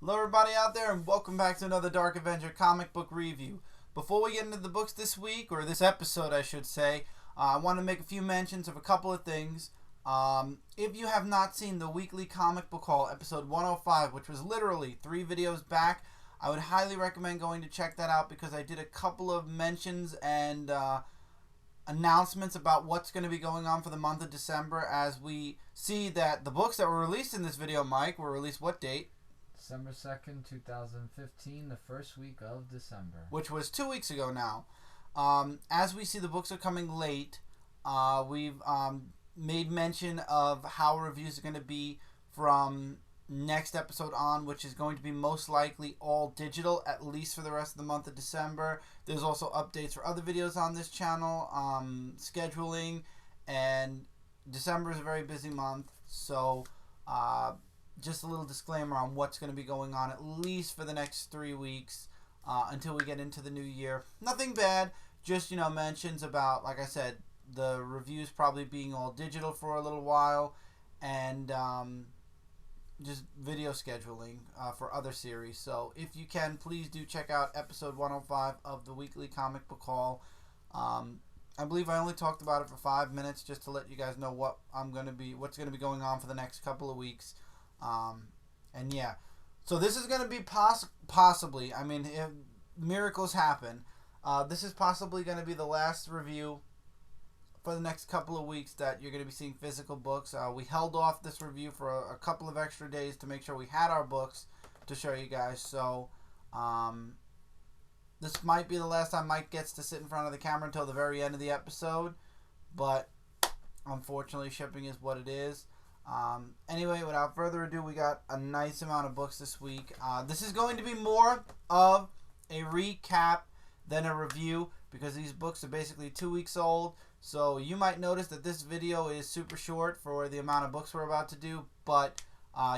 Hello everybody out there and welcome back to another Dark Avenger comic book review. Before we get into the books this week, or this episode I should say, I want to make a few mentions of a couple of things. If you have not seen the weekly comic book haul, episode 105, which was literally 3 videos back, I would highly recommend going to check that out because I did a couple of mentions and announcements about what's going to be going on for the month of December as we see that the books that were released in this video, Mike, were released what date? December 2nd, 2015, the first week of December. Which was 2 weeks ago now. As we see the books are coming late, we've made mention of how reviews are going to be from next episode on, which is going to be most likely all digital, at least for the rest of the month of December. There's also updates for other videos on this channel, scheduling, and December is a very busy month, so just a little disclaimer on what's going to be going on at least for the next 3 weeks until we get into the new year. Nothing bad, just, mentions about, like I said, the reviews probably being all digital for a little while, and just video scheduling for other series. So if you can, please do check out episode 105 of the weekly comic book haul. I believe I only talked about it for 5 minutes just to let you guys know what's going to be going on for the next couple of weeks. And yeah, so this is going to be possibly, I mean, if miracles happen, this is possibly going to be the last review for the next couple of weeks that you're going to be seeing physical books. We held off this review for a couple of extra days to make sure we had our books to show you guys. So, this might be the last time Mike gets to sit in front of the camera until the very end of the episode, but unfortunately shipping is what it is. Anyway, without further ado, we got a nice amount of books this week. This is going to be more of a recap than a review because these books are basically 2 weeks old. So you might notice that this video is super short for the amount of books we're about to do. But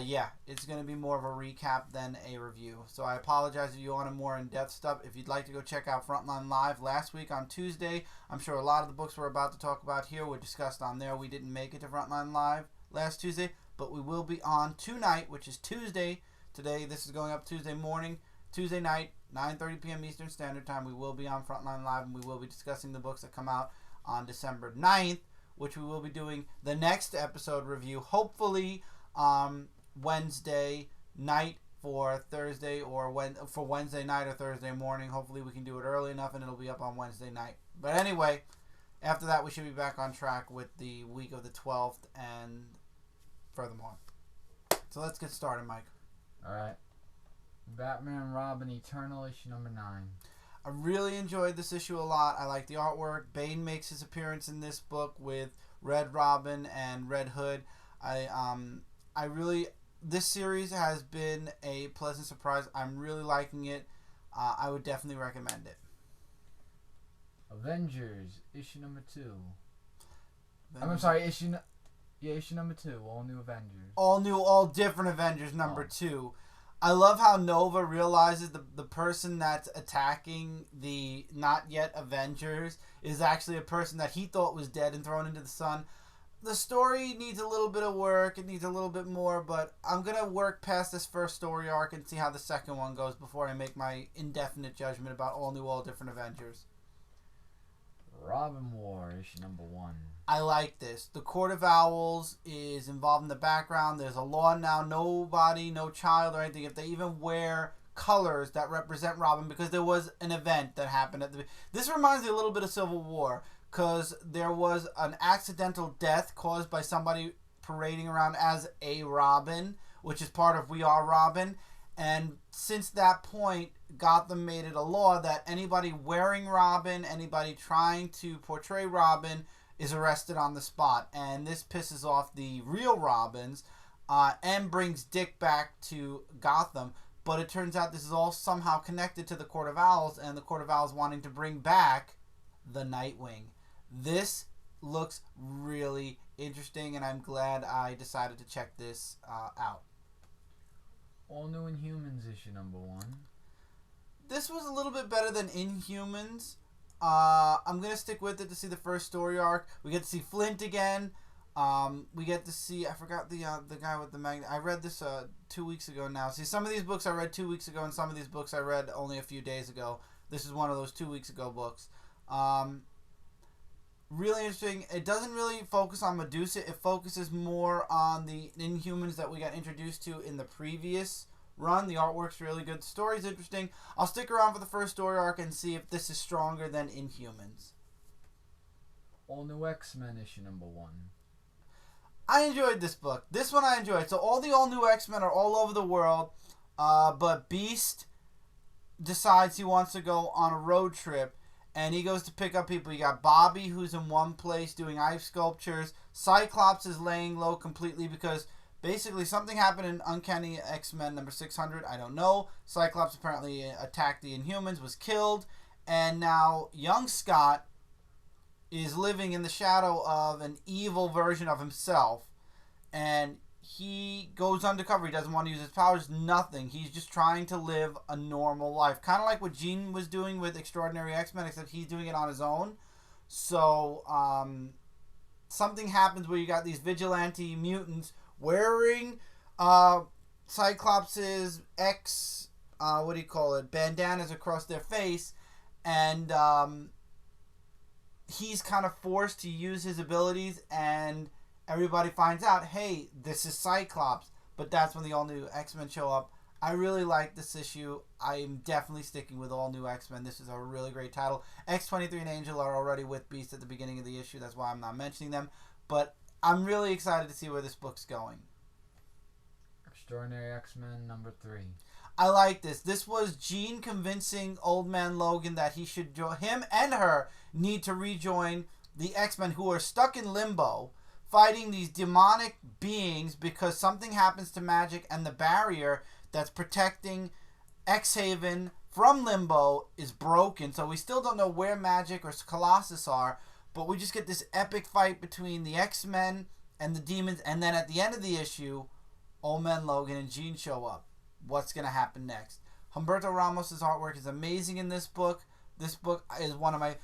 yeah, it's going to be more of a recap than a review. So I apologize if you want a more in-depth stuff. If you'd like to go check out Frontline Live last week on Tuesday, I'm sure a lot of the books we're about to talk about here were discussed on there. We didn't make it to Frontline Live last Tuesday, but we will be on tonight, which is Tuesday. Today, this is going up Tuesday morning, Tuesday night, 9:30 p.m. Eastern Standard Time. We will be on Frontline Live, and we will be discussing the books that come out on December 9th, which we will be doing the next episode review, hopefully Wednesday night for Thursday, or for Wednesday night or Thursday morning. Hopefully we can do it early enough, and it'll be up on Wednesday night. But anyway, after that, we should be back on track with the week of the 12th and furthermore. So let's get started, Mike. Alright. Batman and Robin Eternal, issue number 9. I really enjoyed this issue a lot. I like the artwork. Bane makes his appearance in this book with Red Robin and Red Hood. This series has been a pleasant surprise. I'm really liking it. I would definitely recommend it. Avengers, issue number 2. I'm sorry, issue number 2. All New Avengers. All Different Avengers number 2. I love how Nova realizes the person that's attacking the not yet Avengers is actually a person that he thought was dead and thrown into the sun. The story needs a little bit of work. It needs a little bit more, but I'm going to work past this first story arc and see how the second one goes before I make my indefinite judgment about All Different Avengers. Robin War, issue number 1. I like this. The Court of Owls is involved in the background. There's a law now. Nobody, no child or anything, if they even wear colors that represent Robin, because there was an event that happened at This reminds me a little bit of Civil War, because there was an accidental death caused by somebody parading around as a Robin, which is part of We Are Robin. And since that point, Gotham made it a law that anybody wearing Robin, anybody trying to portray Robin, is arrested on the spot. And this pisses off the real Robins and brings Dick back to Gotham. But it turns out this is all somehow connected to the Court of Owls, and the Court of Owls wanting to bring back the Nightwing. This looks really interesting, and I'm glad I decided to check this out. All New Inhumans, issue number 1. This was a little bit better than Inhumans. I'm going to stick with it to see the first story arc. We get to see Flint again. We get to see, I forgot the guy with the magnet. I read this 2 weeks ago now. See, some of these books I read 2 weeks ago, and some of these books I read only a few days ago. This is one of those 2 weeks ago books. Really interesting. It doesn't really focus on Medusa. It focuses more on the Inhumans that we got introduced to in the previous run. The artwork's really good. The story's interesting. I'll stick around for the first story arc and see if this is stronger than Inhumans. All New X-Men issue number 1. I enjoyed this book. This one I enjoyed. So all the All New X-Men are all over the world, but Beast decides he wants to go on a road trip. And he goes to pick up people. You got Bobby, who's in one place doing ice sculptures. Cyclops is laying low completely because basically something happened in Uncanny X-Men number 600. I don't know. Cyclops apparently attacked the Inhumans, was killed. And now young Scott is living in the shadow of an evil version of himself. And he goes undercover. He doesn't want to use his powers. Nothing. He's just trying to live a normal life. Kind of like what Jean was doing with Extraordinary X-Men, except he's doing it on his own. So, something happens where you got these vigilante mutants wearing Cyclops' bandanas across their face. And he's kind of forced to use his abilities, and everybody finds out, hey, this is Cyclops. But that's when the All New X-Men show up. I really like this issue. I'm definitely sticking with All New X-Men. This is a really great title. X-23 and Angel are already with Beast at the beginning of the issue. That's why I'm not mentioning them. But I'm really excited to see where this book's going. Extraordinary X-Men number 3. I like this. This was Jean convincing Old Man Logan that he should him and her need to rejoin the X-Men, who are stuck in limbo, fighting these demonic beings because something happens to magic, and the barrier that's protecting X-Haven from limbo is broken. So we still don't know where Magic or Colossus are, but we just get this epic fight between the X-Men and the demons, and then at the end of the issue, Old Man Logan and Jean show up. What's going to happen next? Humberto Ramos' artwork is amazing in this book. This book is one of my...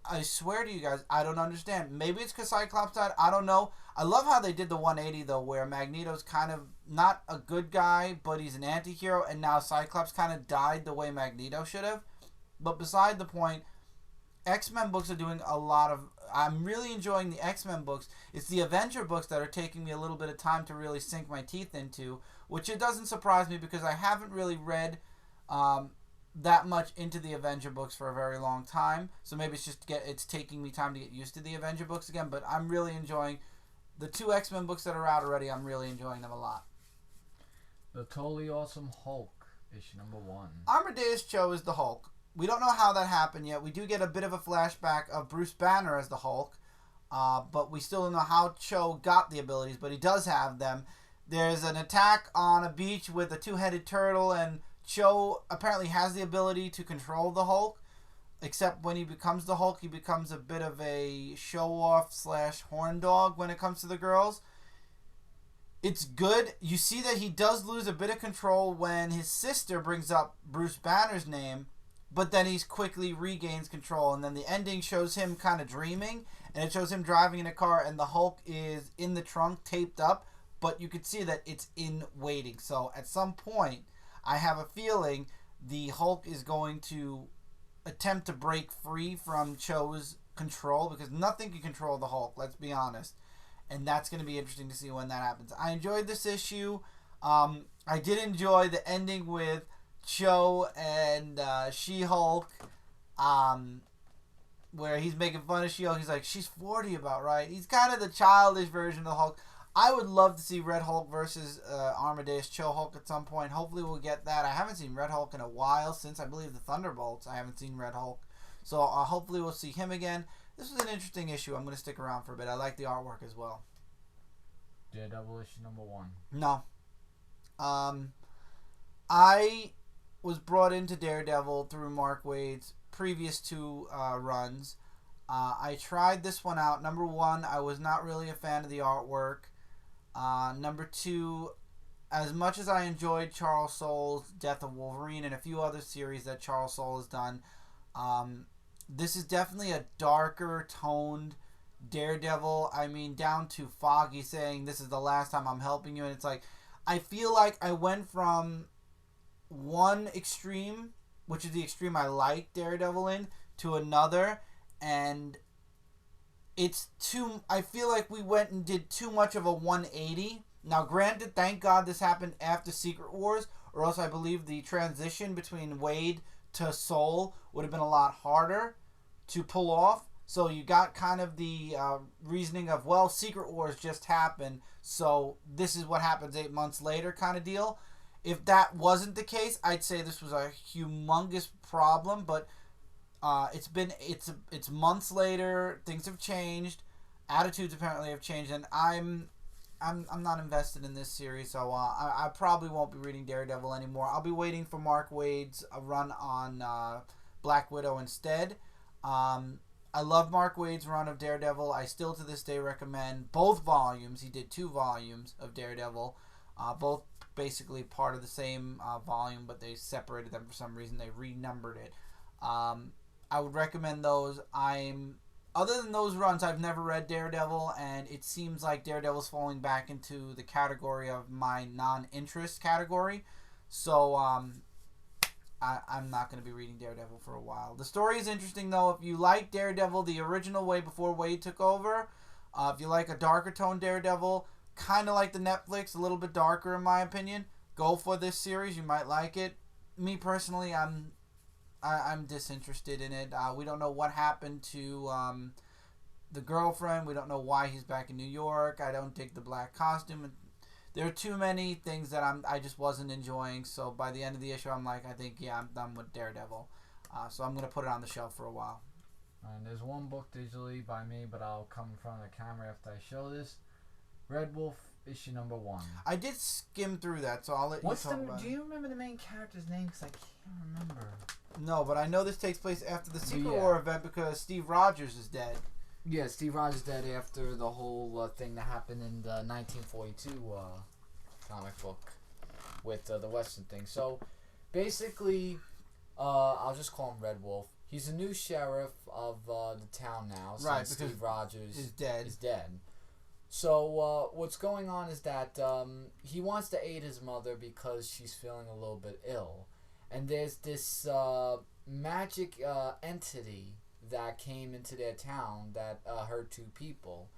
I swear to you guys, I don't understand. Maybe it's because Cyclops died. I don't know. I love how they did the 180, though, where Magneto's kind of not a good guy, but he's an anti-hero, and now Cyclops kind of died the way Magneto should have. But beside the point, X-Men books are doing a lot of... I'm really enjoying the X-Men books. It's the Avenger books that are taking me a little bit of time to really sink my teeth into, which it doesn't surprise me because I haven't really read that much into the Avenger books for a very long time. So maybe it's taking me time to get used to the Avenger books again, but I'm really enjoying the 2 X-Men books that are out already. I'm really enjoying them a lot. The Totally Awesome Hulk, issue number 1. Amadeus Cho is the Hulk. We don't know how that happened yet. We do get a bit of a flashback of Bruce Banner as the Hulk, but we still don't know how Cho got the abilities, but he does have them. There's an attack on a beach with a 2-headed turtle, and Cho apparently has the ability to control the Hulk, except when he becomes the Hulk, he becomes a bit of a show-off / horn dog when it comes to the girls. It's good. You see that he does lose a bit of control when his sister brings up Bruce Banner's name, but then he quickly regains control, and then the ending shows him kind of dreaming, and it shows him driving in a car, and the Hulk is in the trunk, taped up, but you can see that it's in waiting. So at some point, I have a feeling the Hulk is going to attempt to break free from Cho's control, because nothing can control the Hulk, let's be honest. And that's going to be interesting to see when that happens. I enjoyed this issue. I did enjoy the ending with Cho and She-Hulk, where he's making fun of She-Hulk. He's like, she's 40 about, right? He's kind of the childish version of the Hulk. I would love to see Red Hulk versus Amadeus Cho Hulk at some point. Hopefully we'll get that. I haven't seen Red Hulk in a while, since I believe the Thunderbolts. I haven't seen Red Hulk. So hopefully we'll see him again. This was an interesting issue. I'm going to stick around for a bit. I like the artwork as well. DareDevil issue number 1. No. I was brought into Daredevil through Mark Waid's previous 2 runs. I tried this one out. Number 1, I was not really a fan of the artwork. Number 2, as much as I enjoyed Charles Soule's Death of Wolverine and a few other series that Charles Soule has done, this is definitely a darker toned Daredevil, I mean, down to Foggy saying, this is the last time I'm helping you. And it's like, I feel like I went from one extreme, which is the extreme I like Daredevil in, to another. And it's too, I feel like we went and did too much of a 180. Now, granted, thank God this happened after Secret Wars, or else I believe the transition between Wade to Soul would have been a lot harder to pull off. So you got kind of the reasoning of, well, Secret Wars just happened, so this is what happens 8 months later kind of deal. If that wasn't the case, I'd say this was a humongous problem, but it's months later, things have changed, attitudes apparently have changed, and I'm not invested in this series, so I probably won't be reading Daredevil anymore. I'll be waiting for Mark Waid's run on Black Widow instead. I love Mark Waid's run of Daredevil. I still to this day recommend both volumes. He did 2 volumes of Daredevil, both basically part of the same volume, but they separated them for some reason. They renumbered it. I would recommend those. Other than those runs, I've never read Daredevil, and it seems like Daredevil's falling back into the category of my non-interest category. So, I'm not going to be reading Daredevil for a while. The story is interesting, though. If you like Daredevil the original way before Wade took over, if you like a darker tone Daredevil, kind of like the Netflix, a little bit darker in my opinion, go for this series. You might like it. Me personally, I'm disinterested in it. We don't know what happened to the girlfriend. We don't know why he's back in New York. I don't dig the black costume. There are too many things that I just wasn't enjoying. So by the end of the issue, I'm like, I think, yeah, I'm done with Daredevil. So I'm going to put it on the shelf for a while. And there's one book digitally by me, but I'll come in front of the camera after I show this. Red Wolf, issue number 1. I did skim through that, so I'll let you talk about it. Do you remember the main character's name? Because I can't remember. No, but I know this takes place after the Secret War event because Steve Rogers is dead. Yeah, Steve Rogers dead after the whole thing that happened in the 1942 comic book with the Western thing. So, basically, I'll just call him Red Wolf. He's the new sheriff of the town now, since Steve Rogers is dead. So, what's going on is that he wants to aid his mother because she's feeling a little bit ill. And there's this magic entity that came into their town that hurt 2 people.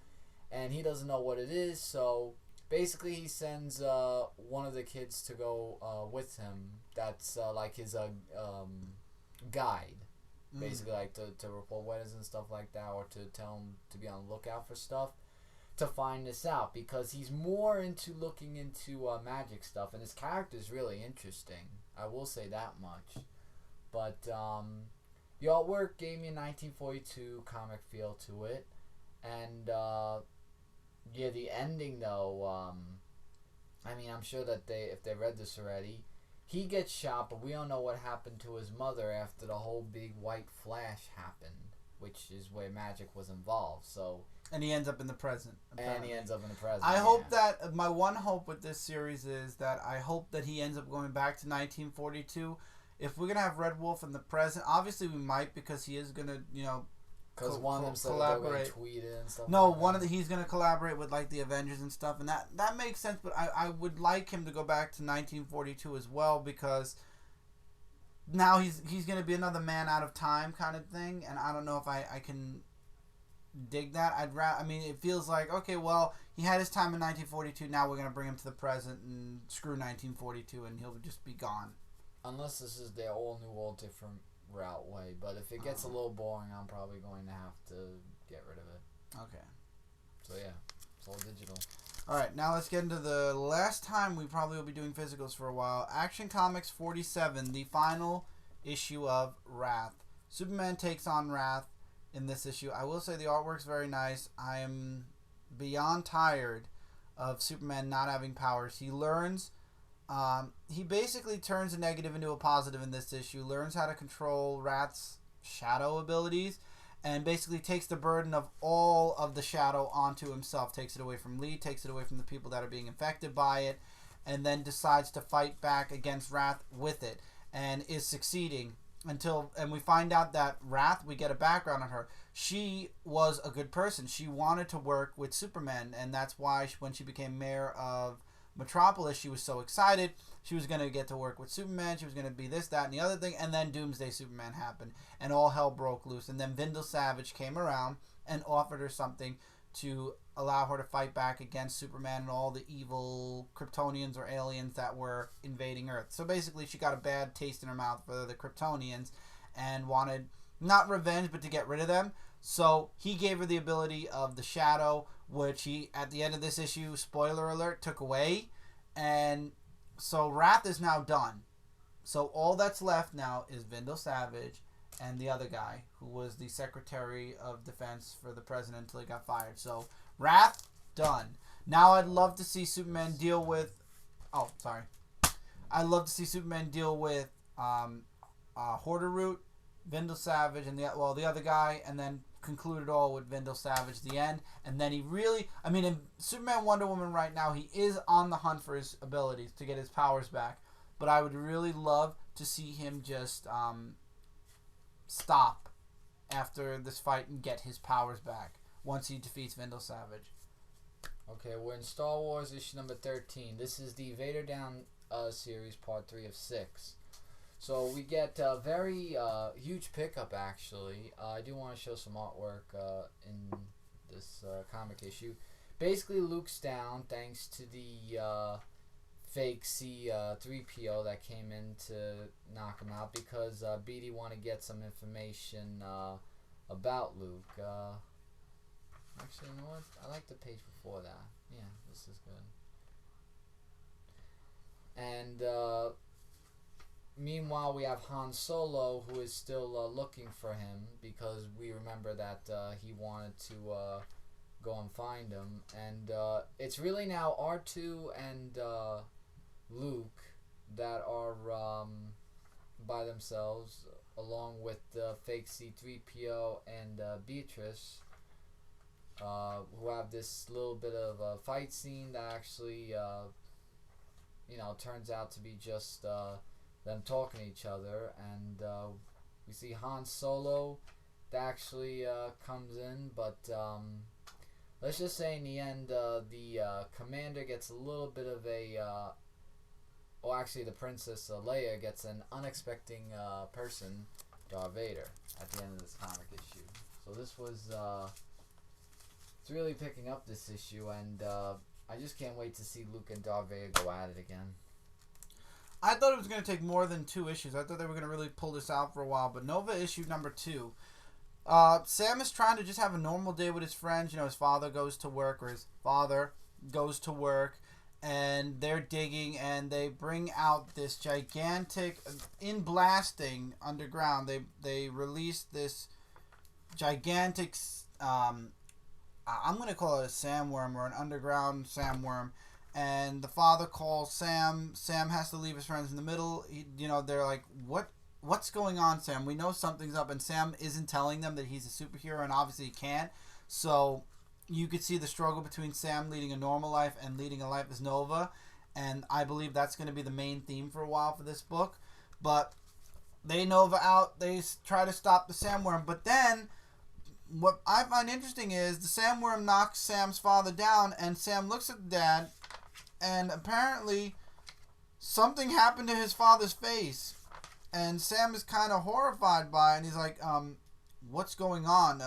And he doesn't know what it is, so basically he sends one of the kids to go with him. That's like his guide. Basically, like to report weddings and stuff like that, or to tell him to be on the lookout for stuff. To find this out, because he's more into looking into magic stuff, and his character is really interesting. I will say that much. But the artwork gave me a 1942 comic feel to it, and yeah, the ending though. I mean, I'm sure that if they read this already, he gets shot, but we don't know what happened to his mother after the whole big white flash happened, which is where magic was involved. So. And he ends up in the present. Apparently. I hope that my one hope with this series is that I hope that he ends up going back to 1942. If we're gonna have Red Wolf in the present, obviously we might, because he is gonna, because one of them said they're gonna tweet it and stuff. No, he's gonna collaborate with like the Avengers and stuff, and that makes sense. But I would like him to go back to 1942 as well, because now he's gonna be another man out of time kind of thing, and I don't know if I can dig that. It feels like, okay, well, he had his time in 1942, now we're going to bring him to the present and screw 1942 and he'll just be gone. Unless this is their all new, all different route way, but if it gets a little boring, I'm probably going to have to get rid of it. Okay. So yeah, it's all digital. Alright, now let's get into the last time we probably will be doing physicals for a while. Action Comics 47, the final issue of Wrath. Superman takes on Wrath in this issue. I will say the artwork's very nice. I am beyond tired of Superman not having powers. He learns, he basically turns a negative into a positive in this issue, learns how to control Wrath's shadow abilities, and basically takes the burden of all of the shadow onto himself, takes it away from Lee, takes it away from the people that are being infected by it, and then decides to fight back against Wrath with it, and is succeeding and we find out that Wrath, we get a background on her. She was a good person. She wanted to work with Superman, and that's why when she became mayor of Metropolis, she was so excited. She was going to get to work with Superman. She was going to be this, that, and the other thing. And then Doomsday Superman happened, and all hell broke loose. And then Vindel Savage came around and offered her something to allow her to fight back against Superman and all the evil Kryptonians or aliens that were invading Earth. So basically, she got a bad taste in her mouth for the Kryptonians and wanted not revenge, but to get rid of them. So he gave her the ability of the Shadow, which he, at the end of this issue, spoiler alert, took away. And so Wrath is now done. So all that's left now is Vindel Savage and the other guy, who was the Secretary of Defense for the President until he got fired. So Wrath, done. Now I'd love to see Superman deal with... Oh, sorry. I'd love to see Superman deal with Hoarder Root, Vindel Savage, and the other guy, and then conclude it all with Vindel Savage, the end. And then he really... I mean, in Superman Wonder Woman right now, he is on the hunt for his abilities to get his powers back. But I would really love to see him just stop after this fight and get his powers back once he defeats Vindel Savage. Okay, we're in Star Wars issue number 13. This is the Vader Down series, part 3 of 6. So we get a very huge pickup, actually. I do want to show some artwork in this comic issue. Basically, Luke's down thanks to the fake C3PO that came in to knock him out because Beatty wanted to get some information about Luke. Actually, you know what? I like the page before that. Yeah, this is good. And meanwhile, we have Han Solo, who is still looking for him because we remember that he wanted to go and find him. And it's really now R2 and Luke that are by themselves, along with the fake C3PO and Beatrice, who have this little bit of a fight scene that actually, turns out to be just them talking to each other. And we see Han Solo that actually comes in, but let's just say in the end, the commander gets a little bit of a... actually, the Princess Leia gets an unexpected person, Darth Vader, at the end of this comic issue. So this was... it's really picking up this issue, and I just can't wait to see Luke and Darth Vader go at it again. I thought it was going to take more than 2 issues. I thought they were going to really pull this out for a while. But Nova issue number 2. Sam is trying to just have a normal day with his friends. His father goes to work, or his father goes to work, and they're digging, and they bring out this gigantic, in blasting underground, they released this gigantic, I'm going to call it a sandworm, or an underground sandworm. And the father calls Sam. Sam has to leave his friends in the middle. They're like, what's going on, Sam? We know something's up. And Sam isn't telling them that he's a superhero, and obviously he can't. So you could see the struggle between Sam leading a normal life and leading a life as Nova. And I believe that's going to be the main theme for a while for this book. But they Nova out. They try to stop the sandworm. But then what I find interesting is the sandworm knocks Sam's father down, and Sam looks at the dad, and apparently something happened to his father's face, and Sam is kind of horrified by it, and he's like, what's going on?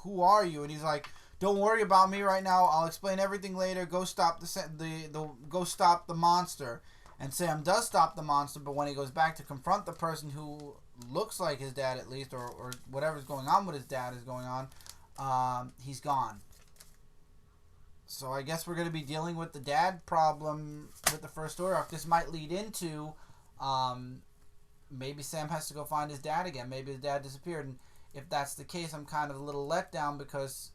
Who are you? And he's like, don't worry about me right now. I'll explain everything later. Go stop go stop the monster. And Sam does stop the monster, but when he goes back to confront the person who looks like his dad, at least, or whatever's going on with his dad is going on, he's gone. So I guess we're going to be dealing with the dad problem with the first story arc. This might lead into maybe Sam has to go find his dad again. Maybe his dad disappeared. And if that's the case, I'm kind of a little let down because,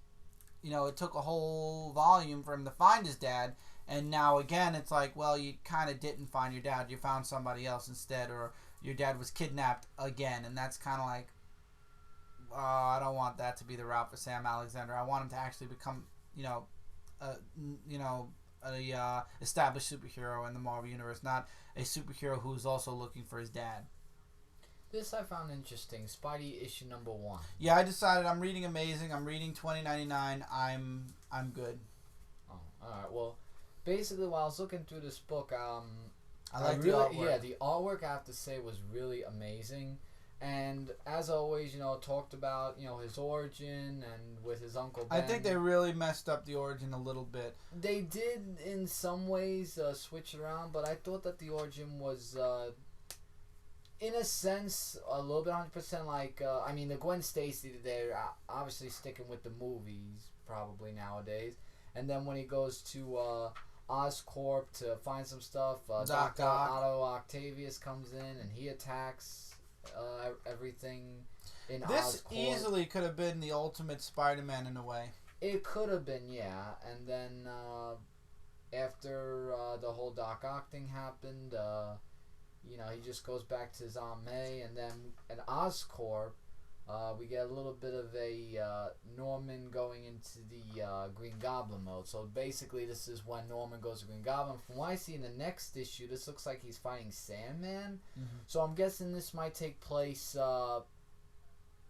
it took a whole volume for him to find his dad. And now, again, it's like, well, you kind of didn't find your dad. You found somebody else instead, or your dad was kidnapped again. And that's kind of like, I don't want that to be the route for Sam Alexander. I want him to actually become, a established superhero in the Marvel Universe, not a superhero who's also looking for his dad. This I found interesting. Spidey issue number 1. Yeah, I decided I'm reading Amazing. I'm reading 2099. I'm good. Oh, all right. Well, basically, while I was looking through this book, I like really, the artwork. Yeah, the artwork I have to say was really amazing. And as always, talked about his origin and with his uncle Ben. I think they really messed up the origin a little bit. They did in some ways switch around, but I thought that the origin was, in a sense, a little bit 100% like. I mean, the Gwen Stacy, they're obviously sticking with the movies probably nowadays. And then when he goes to Oscorp to find some stuff, Dr. Otto Octavius comes in and he attacks everything in This Oscorp. easily could have been the ultimate Spider-Man in a way. It could have been, yeah. And then after the whole Doc Ock thing happened, he just goes back to his Aunt May. And then at Oscorp, we get a little bit of a Norman going into the Green Goblin mode. So basically, this is when Norman goes to Green Goblin. From what I see in the next issue, this looks like he's fighting Sandman. Mm-hmm. So I'm guessing this might take place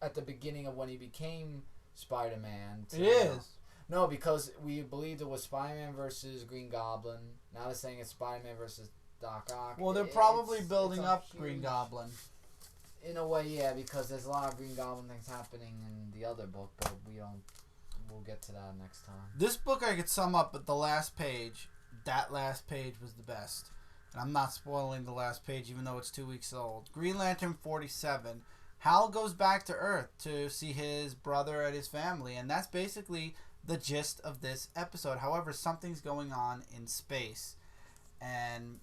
at the beginning of when he became Spider-Man. It is. No, because we believed it was Spider-Man versus Green Goblin. Now they're saying it's Spider-Man versus Doc Ock. Well, they're probably building up Green Goblin. In a way, yeah, because there's a lot of Green Goblin things happening in the other book, but we'll get to that next time. This book I could sum up with the last page. That last page was the best. And I'm not spoiling the last page even though it's 2 weeks old. Green Lantern 47. Hal goes back to Earth to see his brother and his family, and that's basically the gist of this episode. However, something's going on in space. And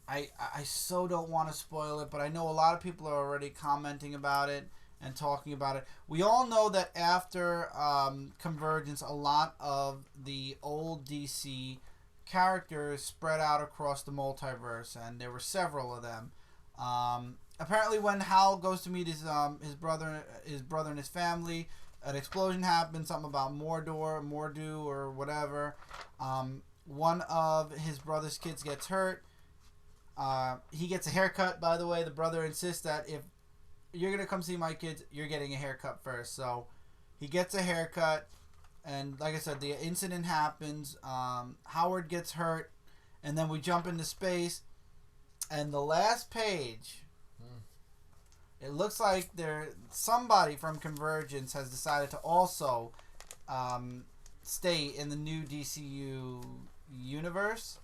I so don't want to spoil it, but I know a lot of people are already commenting about it and talking about it. We all know that after Convergence, a lot of the old DC characters spread out across the multiverse, and there were several of them. Apparently, when Hal goes to meet his brother and his family, an explosion happens. Something about Mordu, or whatever. One of his brother's kids gets hurt. He gets a haircut, by the way. The brother insists that if you're going to come see my kids, you're getting a haircut first. So he gets a haircut, and like I said, the incident happens. Howard gets hurt, and then we jump into space. And the last page, it looks like somebody from Convergence has decided to also stay in the new DCU universe.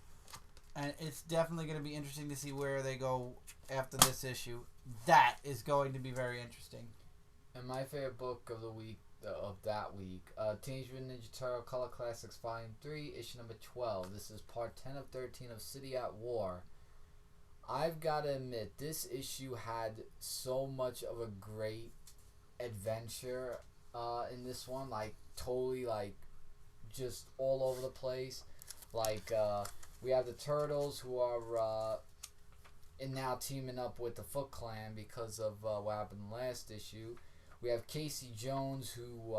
And it's definitely going to be interesting to see where they go after this issue. That is going to be very interesting. And my favorite book of the week, Teenage Mutant Ninja Turtle Color Classics Volume 3, issue number 12. This is part 10 of 13 of City at War. I've got to admit, this issue had so much of a great adventure in this one. Like, totally, like, just all over the place. Like, we have the Turtles who are now teaming up with the Foot Clan because of what happened in the last issue. We have Casey Jones who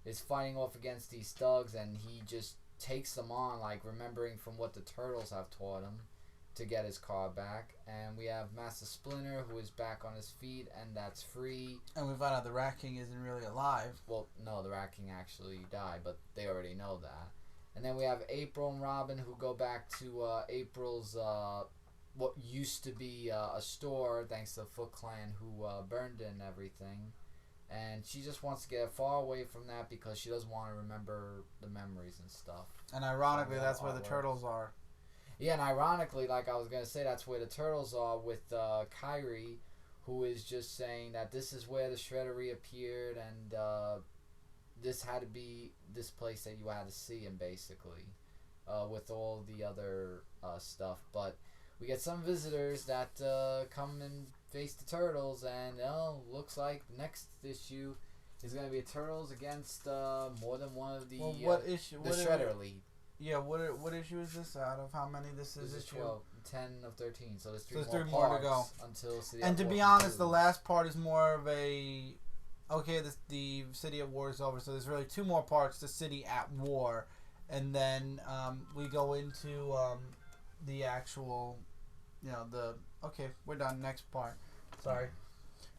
is fighting off against these thugs, and he just takes them on, like remembering from what the Turtles have taught him to get his car back. And we have Master Splinter who is back on his feet, and that's free. And we find out the Rat King isn't really alive. Well, no, the Rat King actually died, but they already know that. And then we have April and Robin who go back to April's, what used to be a store, thanks to the Foot Clan who burned it and everything. And she just wants to get far away from that because she doesn't want to remember the memories and stuff. And ironically, that's where the Turtles are. Yeah, and ironically, like I was going to say, that's where the Turtles are with Kyrie, who is just saying that this is where the Shredder reappeared, and this had to be this place that you had to see him, basically, with all the other stuff. But we get some visitors that come and face the Turtles, and looks like the next issue is going to be Turtles against more than one of the what issue? The Shredder League. Yeah, what issue is this out of? How many this is? This is 10 of 13, so there's three more parts to go. Until City and of to War be honest, concludes. the last part is more of a... Okay, the City at War is over, so there's really 2 more parts to City at War. And then we go into the actual... Okay, we're done. Next part. Sorry.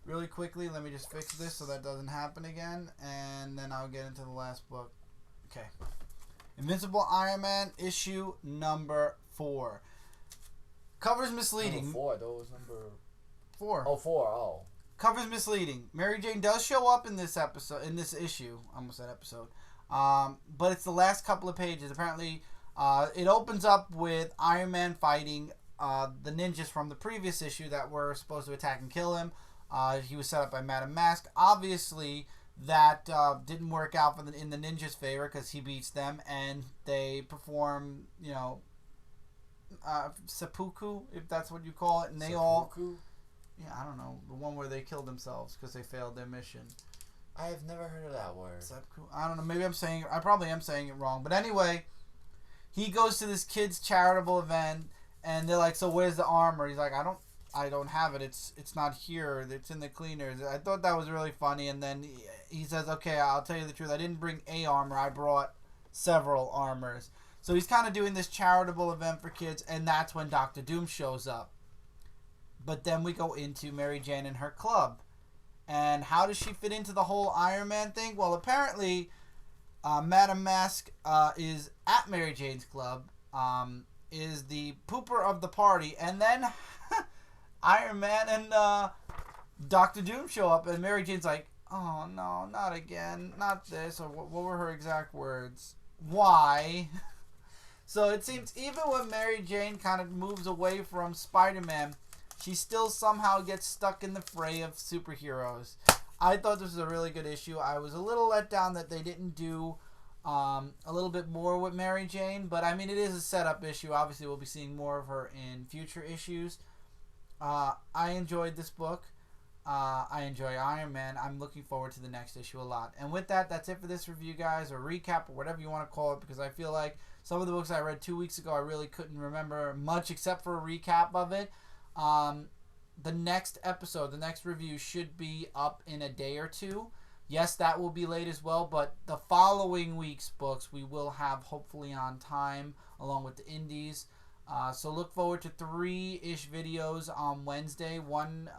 really quickly, let me just fix this so that doesn't happen again, and then I'll get into the last book. Okay. Invincible Iron Man, issue number 4. Cover's misleading. Number 4, those number... 4. Oh, 4, oh. Cover's misleading. Mary Jane does show up in this episode, in this issue. I almost said episode. But it's the last couple of pages. Apparently, it opens up with Iron Man fighting the ninjas from the previous issue that were supposed to attack and kill him. He was set up by Madame Mask. Obviously, that didn't work out in the ninjas' favor because he beats them, and they perform, seppuku, if that's what you call it, and they Seppuku? Yeah, I don't know. The one where they killed themselves because they failed their mission. I have never heard of that word. I don't know. Maybe I probably am saying it wrong. But anyway, he goes to this kid's charitable event, and they're like, "So where's the armor?" He's like, "I don't have it. It's not here. It's in the cleaners." I thought that was really funny. And then he says, "Okay, I'll tell you the truth. I didn't bring a armor. I brought several armors." So he's kind of doing this charitable event for kids, and that's when Doctor Doom shows up. But then we go into Mary Jane and her club. And how does she fit into the whole Iron Man thing? Well, apparently, Madame Mask is at Mary Jane's club, is the pooper of the party, and then Iron Man and Doctor Doom show up, and Mary Jane's like, "Oh, no, not again, not this," or what were her exact words? Why? So it seems even when Mary Jane kind of moves away from Spider-Man, she still somehow gets stuck in the fray of superheroes. I thought this was a really good issue. I was a little let down that they didn't do a little bit more with Mary Jane. But, I mean, it is a setup issue. Obviously, we'll be seeing more of her in future issues. I enjoyed this book. I enjoy Iron Man. I'm looking forward to the next issue a lot. And with that, that's it for this review, guys, or recap, or whatever you want to call it, because I feel like some of the books I read 2 weeks ago, I really couldn't remember much except for a recap of it. The next episode, the next review should be up in a day or two. Yes, that will be late as well, but the following week's books we will have hopefully on time along with the indies. So look forward to 3-ish videos on Wednesday. One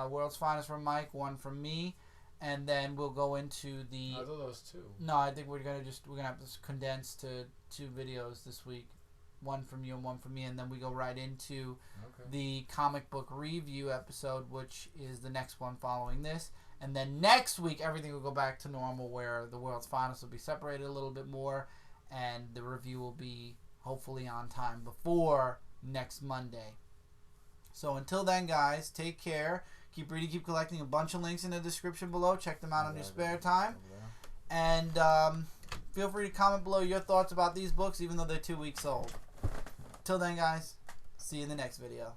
World's Finest from Mike, one from me, and then we'll go into the... I thought those 2. No, I think we're gonna have this condensed to 2 videos this week. One from you and one from me, and then we go right into the comic book review episode, which is the next one following this. And then next week, everything will go back to normal, where the World's Finals will be separated a little bit more, and the review will be hopefully on time before next Monday. So until then, guys, take care. Keep reading, keep collecting. A bunch of links in the description below. Check them out on your spare time. And feel free to comment below your thoughts about these books, even though they're 2 weeks old. Till then, guys, see you in the next video.